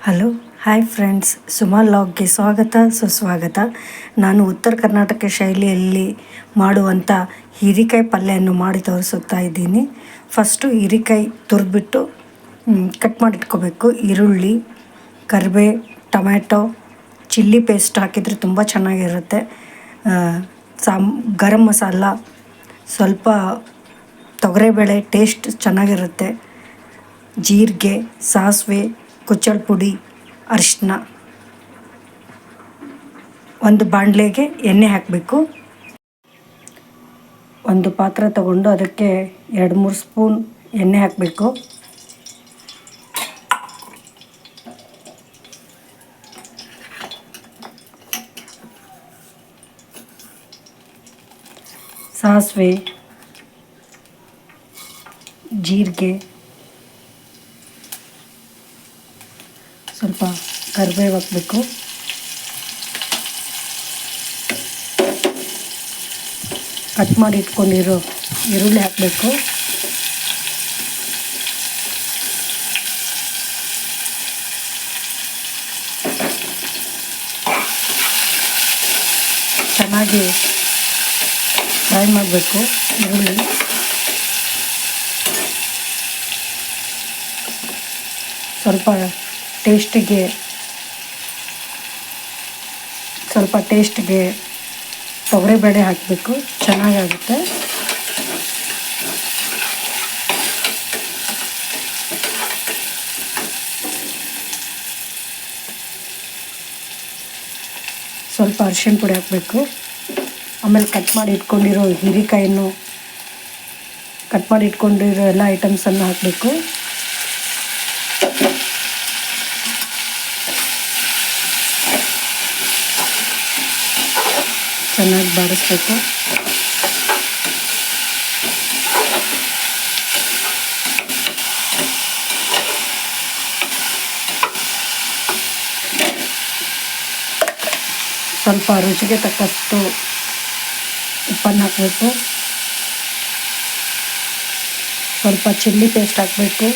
Hello hi friends, Suma ಲಾಗ್ಗೆ ಸ್ವಾಗತ ಸುಸ್ವಾಗತ. ನಾನು ಉತ್ತರ ಕರ್ನಾಟಕ ಶೈಲಿಯಲ್ಲಿ ಮಾಡುವಂಥ ಹೀರೆಕಾಯಿ ಪಲ್ಯವನ್ನು ಮಾಡಿ ತೋರಿಸುತ್ತಾ ಇದ್ದೀನಿ. ಫಸ್ಟು ಹೀರೆಕಾಯಿ ತುರಿದ್ಬಿಟ್ಟು ಕಟ್ ಮಾಡಿಟ್ಕೋಬೇಕು. ಈರುಳ್ಳಿ, ಕರಿಬೇ, ಟೊಮ್ಯಾಟೊ, ಚಿಲ್ಲಿ ಪೇಸ್ಟ್ ಹಾಕಿದರೆ ತುಂಬ ಚೆನ್ನಾಗಿರುತ್ತೆ. ಗರಂ ಮಸಾಲ, ಸ್ವಲ್ಪ ತೊಗರಿಬೇಳೆ ಟೇಸ್ಟ್ ಚೆನ್ನಾಗಿರುತ್ತೆ. ಜೀರಿಗೆ, ಸಾಸಿವೆ, ಕುಚ್ಚಳ ಪುಡಿ, ಅರಿಶಿನ. ಒಂದು ಬಾಣಲೆಗೆ ಎಣ್ಣೆ ಹಾಕಬೇಕು. ಒಂದು ಪಾತ್ರೆ ತಗೊಂಡು ಅದಕ್ಕೆ 2-3 ಸ್ಪೂನ್ ಎಣ್ಣೆ ಹಾಕಬೇಕು. ಸಾಸಿವೆ, ಜೀರಿಗೆ, ಸ್ವಲ್ಪ ಕರಿಬೇವು ಹಾಕಬೇಕು. ಕಟ್ ಮಾಡಿ ಇಟ್ಕೊಂಡಿರೋ ಈರುಳ್ಳಿ ಹಾಕಬೇಕು. ಚೆನ್ನಾಗಿ ಫ್ರೈ ಮಾಡಬೇಕು ಈರುಳ್ಳಿ. ಸ್ವಲ್ಪ ಟೇಸ್ಟಿಗೆ ತೊಗರಿಬೇಳೆ ಹಾಕಬೇಕು, ಚೆನ್ನಾಗಾಗುತ್ತೆ. ಸ್ವಲ್ಪ ಅರಿಶಿಣ ಪುಡಿ ಹಾಕಬೇಕು. ಆಮೇಲೆ ಕಟ್ ಮಾಡಿ ಇಟ್ಕೊಂಡಿರೋ ಹೀರೆಕಾಯನ್ನು, ಕಟ್ ಮಾಡಿ ಇಟ್ಕೊಂಡಿರೋ ಎಲ್ಲ ಐಟಮ್ಸನ್ನು ಹಾಕಬೇಕು. ಚೆನ್ನಾಗಿ ಬಾಡಿಸ್ಬೇಕು. ಸ್ವಲ್ಪ ರುಚಿಗೆ ತಕ್ಕಷ್ಟು ಉಪ್ಪನ್ನು ಹಾಕಬೇಕು. ಸ್ವಲ್ಪ ಚಿಲ್ಲಿ ಪೇಸ್ಟ್ ಹಾಕಬೇಕು.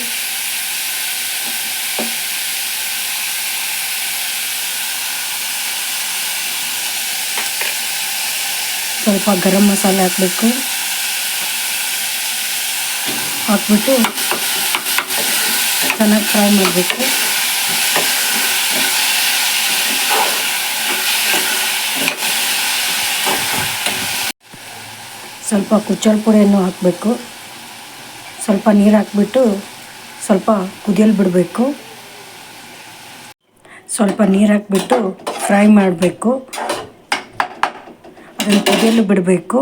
ಸ್ವಲ್ಪ ಗರಂ ಮಸಾಲೆ ಹಾಕಬೇಕು. ಹಾಕ್ಬಿಟ್ಟು ಚೆನ್ನಾಗಿ ಫ್ರೈ ಮಾಡಬೇಕು. ಸ್ವಲ್ಪ ಕುಚ್ಚಳ ಪುಡಿಯನ್ನು ಹಾಕಬೇಕು. ಸ್ವಲ್ಪ ನೀರು ಹಾಕ್ಬಿಟ್ಟು ಸ್ವಲ್ಪ ಕುದಿಯಲು ಬಿಡಬೇಕು. ಸ್ವಲ್ಪ ನೀರು ಹಾಕ್ಬಿಟ್ಟು ಫ್ರೈ ಮಾಡಬೇಕು. ಅದನ್ನು ಕುದಿಯಲು ಬಿಡಬೇಕು.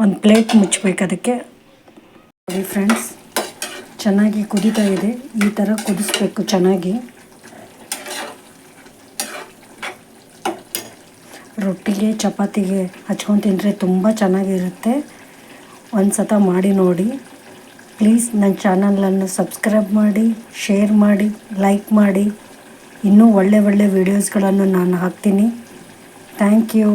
ಒಂದು ಪ್ಲೇಟ್ ಮುಚ್ಚಬೇಕು ಅದಕ್ಕೆ. ನೋಡಿ ಫ್ರೆಂಡ್ಸ್, ಚೆನ್ನಾಗಿ ಕುದೀತಾ ಇದೆ. ಈ ಥರ ಕುದಿಸ್ಬೇಕು ಚೆನ್ನಾಗಿ. ರೊಟ್ಟಿಗೆ, ಚಪಾತಿಗೆ ಹಚ್ಕೊಂಡು ತಿಂದರೆ ತುಂಬ ಚೆನ್ನಾಗಿರುತ್ತೆ. ಒಂದು ಸತ ಮಾಡಿ ನೋಡಿ. ಪ್ಲೀಸ್ ನನ್ನ ಚಾನಲನ್ನು ಸಬ್ಸ್ಕ್ರೈಬ್ ಮಾಡಿ, ಶೇರ್ ಮಾಡಿ, ಲೈಕ್ ಮಾಡಿ. ಇನ್ನೂ ಒಳ್ಳೆ ವೀಡಿಯೋಸ್ಗಳನ್ನು ನಾನು ಹಾಕ್ತೀನಿ. Thank you.